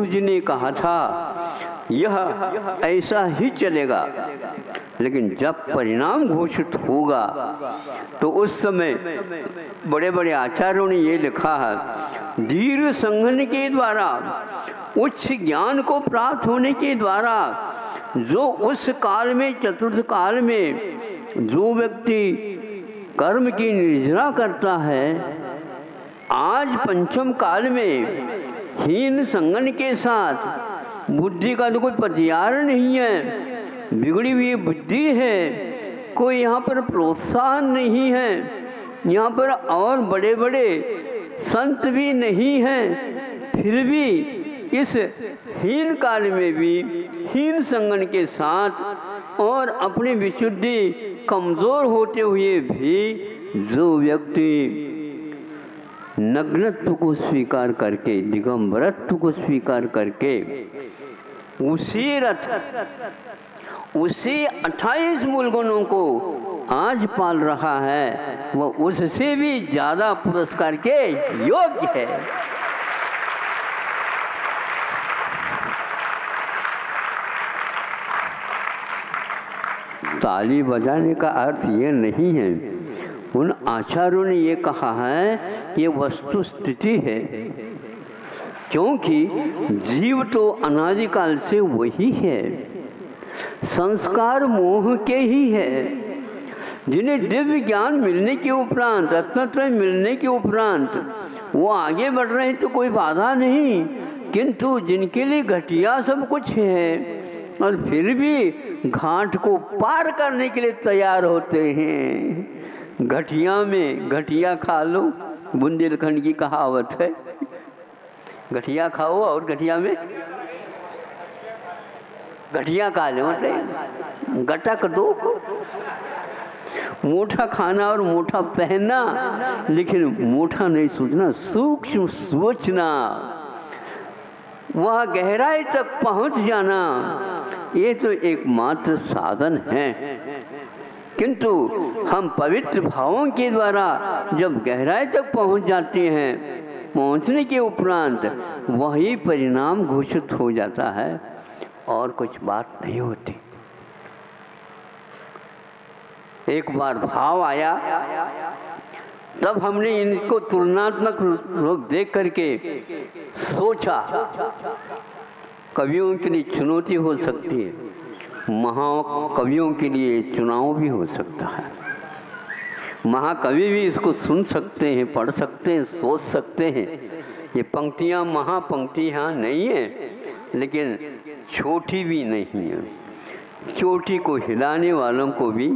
जी ने कहा था यह ऐसा ही चलेगा, लेकिन जब परिणाम घोषित होगा तो उस समय बड़े बड़े आचार्यों ने ये लिखा है, धीर संघन के द्वारा उच्च ज्ञान को प्राप्त होने के द्वारा जो उस काल में, चतुर्थ काल में जो व्यक्ति कर्म की निर्जरा करता है, आज पंचम काल में हीन संगन के साथ, बुद्धि का तो कोई पथियार नहीं है, बिगड़ी हुई बुद्धि है, कोई यहाँ पर प्रोत्साहन नहीं है, यहाँ पर और बड़े बड़े संत भी नहीं हैं, फिर भी इस हीन काल में भी हीन संगन के साथ और अपनी विशुद्धि कमज़ोर होते हुए भी जो व्यक्ति नग्नत्व को स्वीकार करके, दिगंबरत्व को स्वीकार करके उसी रथ, उसी 28 मूल गुणों को आज पाल रहा है, वह उससे भी ज़्यादा पुरस्कार के योग्य है। ताली बजाने का अर्थ ये नहीं है, उन आचार्यों ने ये कहा है कि ये वस्तु स्थिति है, क्योंकि जीव तो अनादिकाल से वही है, संस्कार मोह के ही है, जिन्हें दिव्य ज्ञान मिलने के उपरांत, रत्नत्रय मिलने के उपरांत वो आगे बढ़ रहे हैं तो कोई बाधा नहीं, किंतु जिनके लिए घटिया सब कुछ है और फिर भी घाट को पार करने के लिए तैयार होते हैं। घटिया में घटिया खा लो, बुंदेलखंड की कहावत है, घटिया खाओ और घटिया में घटिया खा लो, मतलब गटक दो। मोटा खाना और मोटा पहनना, लेकिन मोटा नहीं सोचना, सूक्ष्म सोचना, वह गहराई तक पहुंच जाना, ये तो एकमात्र साधन है। किंतु हम पवित्र भावों के द्वारा जब गहराई तक पहुंच जाते हैं, पहुंचने के उपरांत वही परिणाम घोषित हो जाता है और कुछ बात नहीं होती। एक बार भाव आया, तब हमने इनको तुलनात्मक रूप देख करके सोचा, कवियों के लिए चुनौती हो सकती है, महाकवियों के लिए चुनाव भी हो सकता है। महाकवि भी इसको सुन सकते हैं, पढ़ सकते हैं, सोच सकते हैं। ये पंक्तियाँ महापंक्तियाँ नहीं है, लेकिन छोटी भी नहीं है, चोटी को हिलाने वालों को भी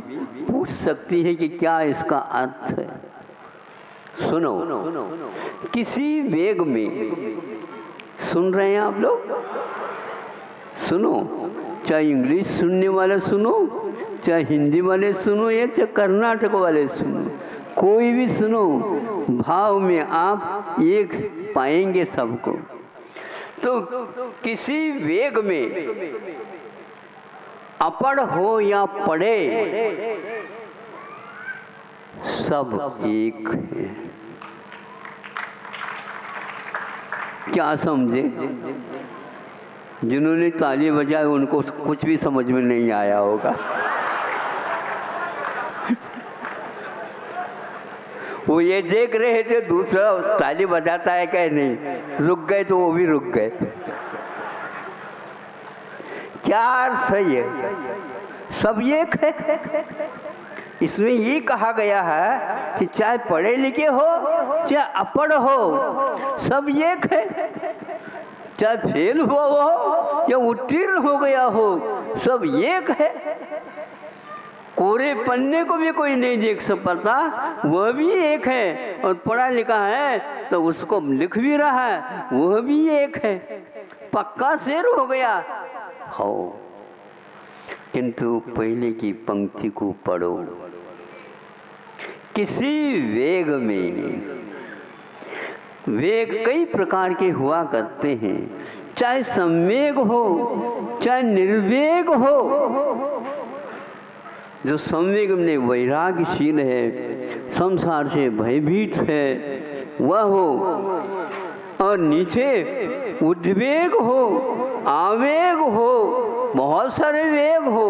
पूछ सकती है कि क्या इसका अर्थ है। सुनो, किसी वेग में, सुन रहे हैं आप लोग, सुनो, चाहे इंग्लिश सुनने वाले सुनो, चाहे हिंदी वाले सुनो, या चाहे कर्नाटक वाले सुनो, कोई भी सुनो, भाव में आप एक पाएंगे सबको। तो किसी वेग में अपढ़ हो या पढ़े, सब एक है। क्या समझे? जिन्होंने ताली बजाई उनको कुछ भी समझ में नहीं आया होगा। वो ये देख रहे थे दूसरा ताली बजाता है क्या नहीं, रुक गए तो वो भी रुक गए। क्या अर्थ है ये? सब एक है। इसमें ये कहा गया है कि चाहे पढ़े लिखे हो चाहे अपढ़ हो, सब एक है। चाहे फेल हुआ हो या उत्तीर्ण हो गया हो, सब एक है। कोरे पन्ने को भी कोई नहीं देख सकता, वह भी एक है। और पढ़ा लिखा है तो उसको लिख भी रहा है, वह भी एक है। पक्का शेर हो गया हो। किंतु पहले की पंक्ति को पढ़ो, किसी वेग में, वेग कई प्रकार के हुआ करते हैं, चाहे संवेग हो चाहे निर्वेग हो। जो संवेग में वैराग्यशील है, संसार से भयभीत है, वह हो। और नीचे उद्वेग हो, आवेग हो, बहुत सारे वेग हो,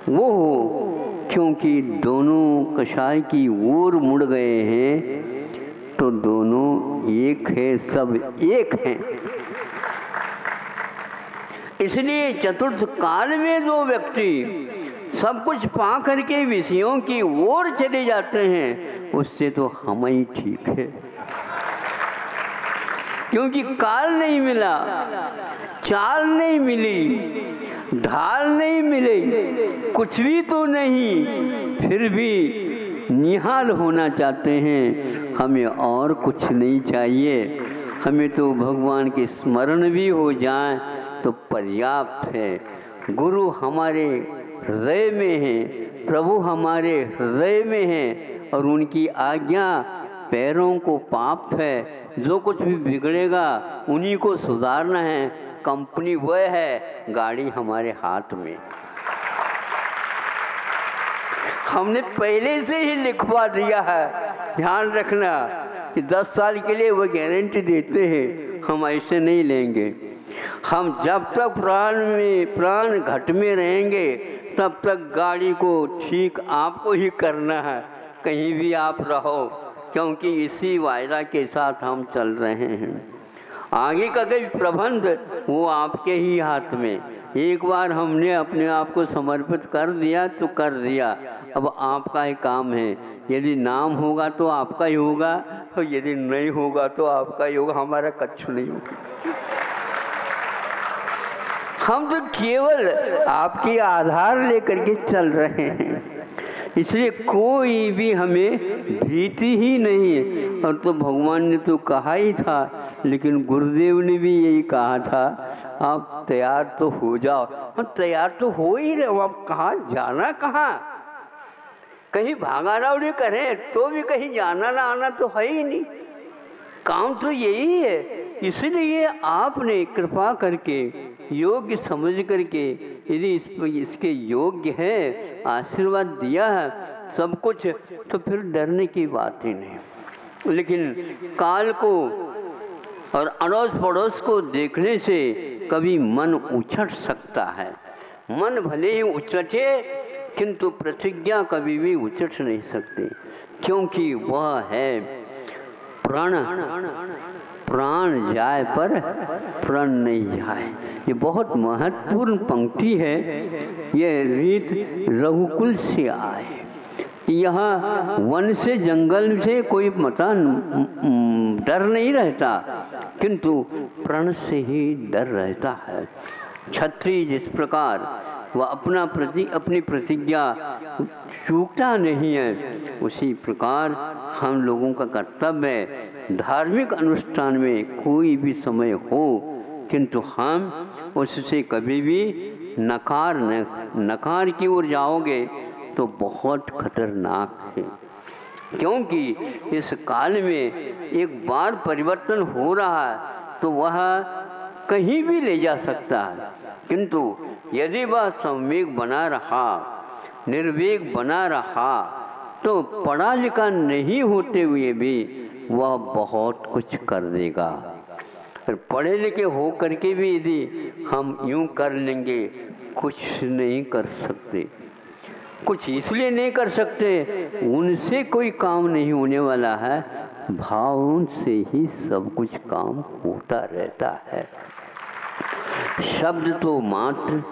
वो हो, क्योंकि दोनों कषाय की ओर मुड़ गए हैं तो दोनों एक है, सब एक हैं। इसलिए चतुर्थ काल में जो व्यक्ति सब कुछ पा करके विषयों की ओर चले जाते हैं, उससे तो हम ही ठीक है, क्योंकि काल नहीं मिला, चाल नहीं मिली, ढाल नहीं मिले, कुछ भी तो नहीं, फिर भी निहाल होना चाहते हैं। हमें और कुछ नहीं चाहिए, हमें तो भगवान के स्मरण भी हो जाए तो पर्याप्त है। गुरु हमारे हृदय में है, प्रभु हमारे हृदय में है, और उनकी आज्ञा पैरों को पाप है। जो कुछ भी बिगड़ेगा उन्हीं को सुधारना है। कंपनी वह है, गाड़ी हमारे हाथ में। हमने पहले से ही लिखवा दिया है, ध्यान रखना कि 10 साल के लिए वो गारंटी देते हैं, हम ऐसे नहीं लेंगे। हम जब तक प्राण घट में रहेंगे तब तक गाड़ी को ठीक आपको ही करना है, कहीं भी आप रहो, क्योंकि इसी वायदा के साथ हम चल रहे हैं। आगे का कोई प्रबंध वो आपके ही हाथ में। एक बार हमने अपने आप को समर्पित कर दिया तो कर दिया, अब आपका ही काम है। यदि नाम होगा तो आपका ही होगा, और यदि नहीं होगा तो आपका ही होगा, हमारा कच्छ नहीं होगा। हम तो केवल आपके आधार लेकर के चल रहे हैं, इसलिए कोई भी हमें भीति ही नहीं है। और तो भगवान ने तो कहा ही था, लेकिन गुरुदेव ने भी यही कहा था, आप तैयार तो हो जाओ। हम तैयार तो हो ही रहे, अब कहाँ जाना, कहाँ कहीं भागा दौड़ी करें तो भी कहीं जाना ना आना तो है ही नहीं, काम तो यही है। इसलिए आपने कृपा करके योग्य समझ करके, यदि इसके योग्य है, आशीर्वाद दिया है सब कुछ, तो फिर डरने की बात ही नहीं। लेकिन काल को और अड़ोस पड़ोस को देखने से कभी मन उछट सकता है। मन भले ही उछटे, किंतु प्रतिज्ञा कभी भी उछट नहीं सकती, क्योंकि वह है प्राण। प्राण जाए पर प्रण नहीं जाए। ये बहुत महत्वपूर्ण पंक्ति है। ये रीत रघुकुल से आए। यहाँ वन से जंगल से कोई मता डर नहीं रहता, किंतु प्रण से ही डर रहता है। क्षत्रिय जिस प्रकार वह अपनी प्रतिज्ञा चूकता नहीं है, उसी प्रकार हम लोगों का कर्तव्य है धार्मिक अनुष्ठान में कोई भी समय हो, किंतु हम उससे कभी भी नकार की ओर जाओगे तो बहुत खतरनाक है। क्योंकि इस काल में एक बार परिवर्तन हो रहा है तो वह कहीं भी ले जा सकता है, किंतु यदि वह संवेग बना रहा, निर्वेग बना रहा, तो पढ़ा लिखा नहीं होते हुए भी वह बहुत कुछ कर देगा। फिर पढ़े लिखे हो करके भी यदि हम यूं कर लेंगे, कुछ नहीं कर सकते। कुछ इसलिए नहीं कर सकते, उनसे कोई काम नहीं होने वाला है, भाव से ही सब कुछ काम होता रहता है। शब्द तो मात्र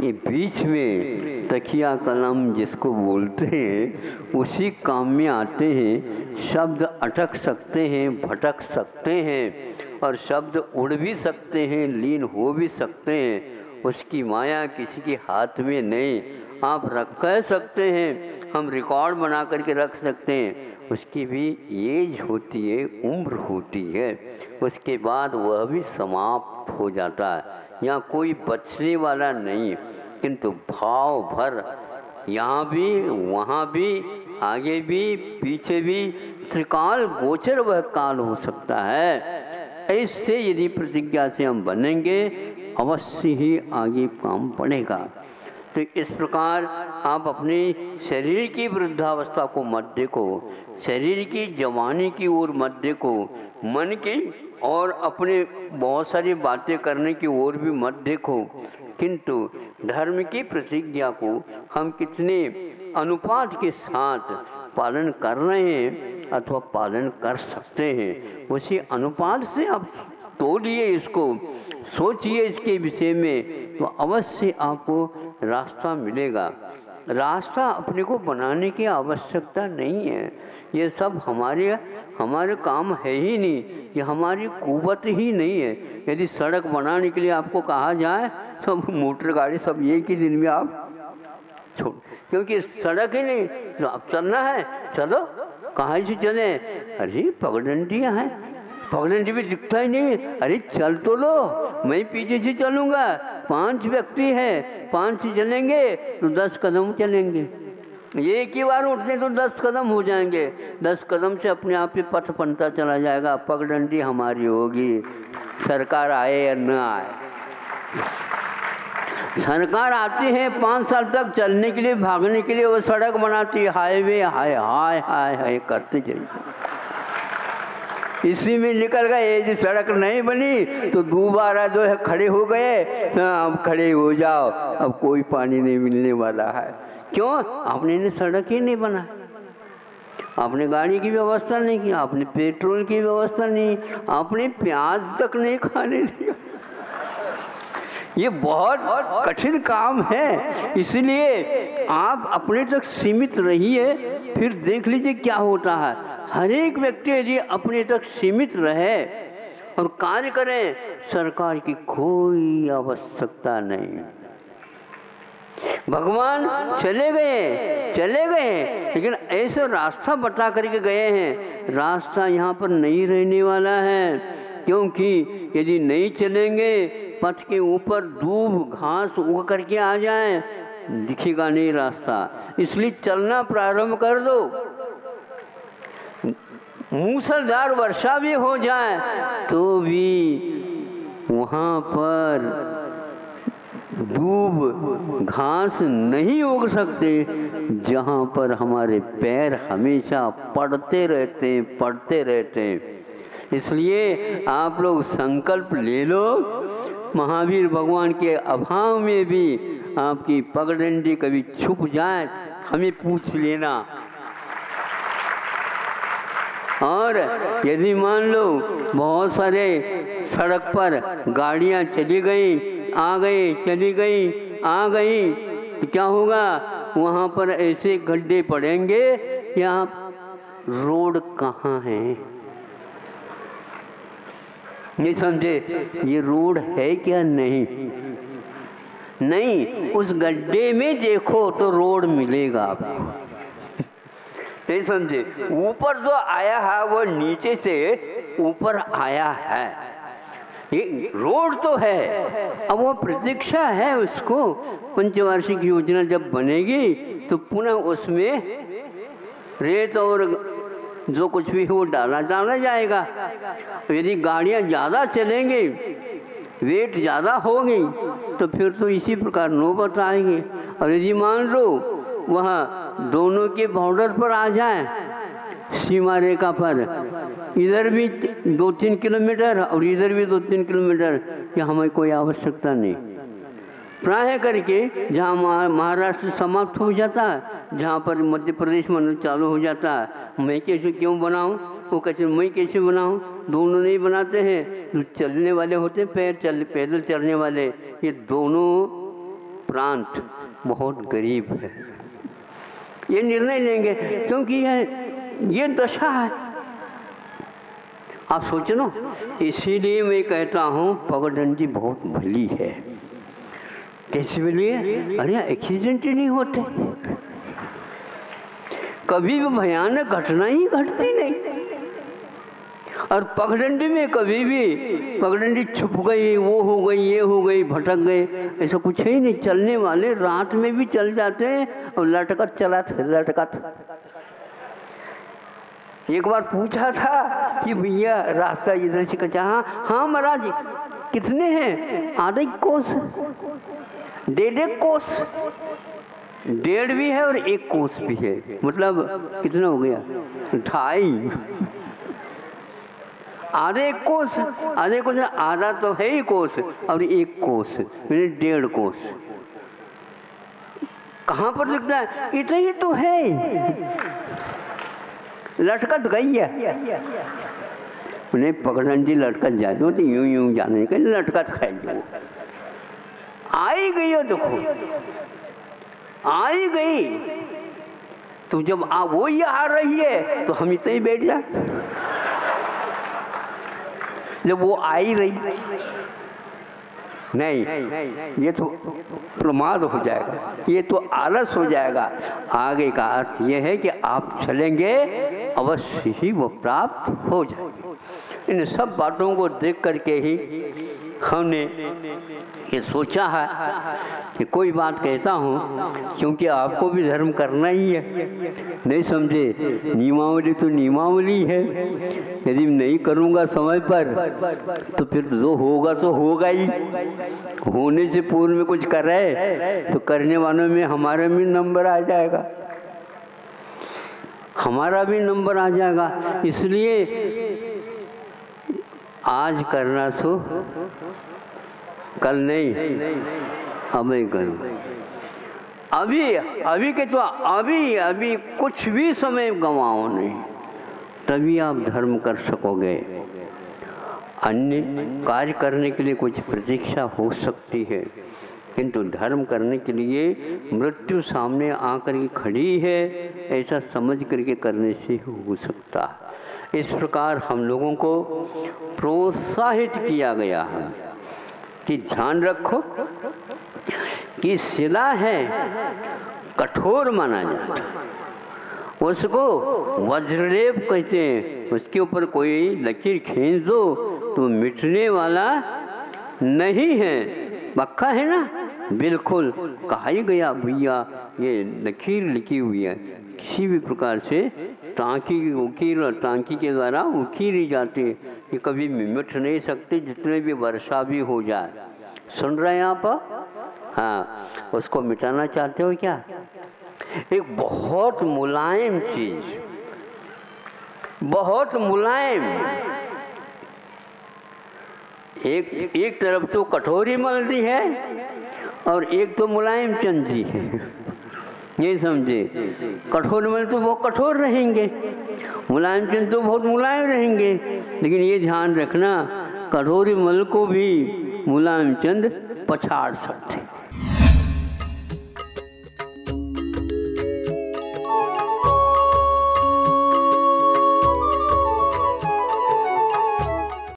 ये बीच में तकिया कलम जिसको बोलते हैं उसी काम में आते हैं। शब्द अटक सकते हैं, भटक सकते हैं, और शब्द उड़ भी सकते हैं, लीन हो भी सकते हैं। उसकी माया किसी के हाथ में नहीं। आप कह सकते हैं, हम रिकॉर्ड बना करके रख सकते हैं, उसकी भी एज होती है, उम्र होती है, उसके बाद वह भी समाप्त हो जाता है। यहाँ कोई बचने वाला नहीं, किंतु भाव भर यहाँ भी, वहाँ भी, आगे भी, पीछे भी, त्रिकाल गोचर वह काल हो सकता है। ऐसे यदि प्रतिज्ञा से हम बनेंगे, अवश्य ही आगे काम बढ़ेगा। तो इस प्रकार आप अपने शरीर की वृद्धावस्था को मत देखो, शरीर की जवानी की ओर मत देखो, मन की और अपने बहुत सारी बातें करने की ओर भी मत देखो, किंतु धर्म की प्रतिज्ञा को हम कितने अनुपात के साथ पालन कर रहे हैं अथवा पालन कर सकते हैं, उसी अनुपात से आप तोलिए इसको, सोचिए इसके विषय में, तो अवश्य आपको रास्ता मिलेगा। रास्ता अपने को बनाने की आवश्यकता नहीं है, ये सब हमारे काम है ही नहीं, ये हमारी कुवत ही नहीं है। यदि सड़क बनाने के लिए आपको कहा जाए तो मोटर गाड़ी सब एक ही दिन में आप छोड़, क्योंकि सड़क ही नहीं, तो अब चलना है चलो, कहाँ से चले, अरे पगडंडियाँ हैं, पगडंडी भी दिखता ही नहीं, अरे चल तो लो, मैं पीछे से चलूँगा, 5 व्यक्ति हैं, 5 से चलेंगे तो 10 कदम चलेंगे, एक ही बार उठने तो 10 कदम हो जाएंगे, 10 कदम से अपने आप ही पथ बनता चला जाएगा, पगडंडी हमारी होगी, सरकार आए या न आए। सरकार आती है 5 साल तक चलने के लिए, भागने के लिए वो सड़क बनाती है, हाईवे हाय हाय हाय हाय करते जाइए, इसी में निकल गए। यदि सड़क नहीं बनी तो दोबारा जो है खड़े हो गए, तो अब खड़े हो जाओ, अब कोई पानी नहीं मिलने वाला है। क्यों? आपने ने सड़क ही नहीं बना, आपने गाड़ी की व्यवस्था नहीं की, आपने पेट्रोल की व्यवस्था नहीं, आपने प्याज तक नहीं खाने दिया। ये बहुत कठिन काम है, इसलिए आप अपने तक सीमित रहिए, फिर देख लीजिए क्या होता है। हर एक व्यक्ति यदि अपने तक सीमित रहे और कार्य करें, सरकार की कोई आवश्यकता नहीं। भगवान चले गए, लेकिन ऐसे रास्ता बता करके गए हैं, रास्ता यहाँ पर नहीं रहने वाला है, क्योंकि यदि नहीं चलेंगे, पथ के ऊपर दूब घास उग करके आ जाए, दिखेगा नहीं रास्ता, इसलिए चलना प्रारंभ कर दो। मूसलधार वर्षा भी हो जाए तो भी वहाँ पर दूब घास नहीं उग सकते, जहाँ पर हमारे पैर हमेशा पड़ते रहते हैं। इसलिए आप लोग संकल्प ले लो, महावीर भगवान के अभाव में भी आपकी पगडंडी कभी छुप जाए हमें पूछ लेना। और यदि मान लो बहुत सारे सड़क पर गाड़ियाँ चली गई, आ गई, चली गई, आ गई, तो क्या होगा? वहाँ पर ऐसे गड्ढे पड़ेंगे, यहाँ रोड कहाँ है? नहीं समझे? ये रोड है क्या? नहीं, उस गड्ढे में देखो तो रोड मिलेगा आपको। नहीं समझे? ऊपर जो आया है वो नीचे से ऊपर आया है, ये रोड तो है। अब वो प्रतीक्षा है उसको, पंचवार्षिक योजना जब बनेगी तो पुनः उसमें रेत और जो कुछ भी हो डाला जाएगा। तो यदि गाड़ियाँ ज़्यादा चलेंगी, वेट ज़्यादा होगी, तो फिर तो इसी प्रकार नौबत आएगी। और यदि मान लो वहाँ दोनों के बॉर्डर पर आ जाए, सीमा रेखा पर, इधर भी 2-3 किलोमीटर और इधर भी 2-3 किलोमीटर, कि हमें कोई आवश्यकता नहीं। प्राय करके जहाँ महाराष्ट्र समाप्त हो जाता है, जहाँ पर मध्य प्रदेश में चालू हो जाता है, मैं कैसे क्यों बनाऊँ, वो कैसे मैं कैसे बनाऊँ, दोनों नहीं बनाते हैं। जो चलने वाले होते पैदल चलने वाले, ये दोनों प्रांत बहुत गरीब है। ये निर्णय लेंगे क्योंकि ये दशा है। आप सोचो ना, इसीलिए मैं कहता हूँ पगडंडी बहुत भली है। कैसे भली है? अरे एक्सीडेंट ही नहीं होते, कभी भी भयानक घटना ही घटती नहीं। और पगडंडी में कभी भी पगडंडी छुप गई, वो हो गई, ये हो गई, भटक गए, ऐसा कुछ ही नहीं। चलने वाले रात में भी चल जाते हैं और लटकत। एक बार पूछा था कि भैया रास्ता इधर से कच्चा? हाँ महाराज, कितने हैं? आधे कोस, 1.5 कोस, 1.5 भी है और 1 कोस भी है, मतलब कितना हो गया? 2.5। आधे कोस आधा तो है ही कोस, और 1 कोस मैंने 1.5 कोस। कहाँ पर दिखता है? इतना ही तो है, लटकत गई है। उन्हें पकड़न जी लटकत जाते हो तो यूं यूं जाने के लटकत खाई जो आई गई हो, देखो आई गई। तो जब वो ही आ रही है तो हम इतना ही बैठ जा। जब वो आई रही नहीं, ये तो प्रमाद हो जाएगा, ये तो आलस हो जाएगा। आगे का अर्थ ये है कि आप चलेंगे अवश्य ही वो प्राप्त हो जाएगी। इन सब बातों को देख करके ही हमने ये सोचा है कि कोई बात कहता हूँ, क्योंकि आपको भी धर्म करना ही है। नहीं समझे? नियमावली तो नियमावली है, यदि नहीं करूँगा समय पर तो फिर जो होगा तो होगा ही। होने से पूर्व में कुछ कर रहे तो करने वालों में हमारा भी नंबर आ जाएगा, हमारा भी नंबर आ जाएगा। इसलिए आज करना तो कल नहीं, अभी करो। अभी के तो अभी कुछ भी समय गंवाओ नहीं, तभी आप धर्म कर सकोगे। अन्य कार्य करने के लिए कुछ प्रतीक्षा हो सकती है, किंतु धर्म करने के लिए मृत्यु सामने आकर के खड़ी है, ऐसा समझ करके करने से हो सकता है। इस प्रकार हम लोगों को प्रोत्साहित किया गया है कि ध्यान रखो कि शिला है कठोर माना जाता है, उसको वज्रलेप कहते हैं। उसके ऊपर कोई लकीर खींच दो तो मिटने वाला नहीं है, पक्का है ना? बिल्कुल कहा ही गया भैया, ये लकीर लिखी हुई है, किसी भी प्रकार से टांकी की उकीर और टांकी के द्वारा उकीरी जाती है, ये कभी मिट नहीं सकते, जितने भी वर्षा भी हो जाए। सुन रहे हैं आप? हाँ, उसको मिटाना चाहते हो क्या? एक बहुत मुलायम चीज, बहुत मुलायम, एक तरफ तो कठोरी मलती है और एक तो मुलायम चंद जी है। ये समझे? कठोर मल तो वो कठोर रहेंगे, मुलायम चंद तो बहुत मुलायम रहेंगे। लेकिन ये ध्यान रखना, कठोरी मल को भी मुलायम चंद पछाड़ सकते।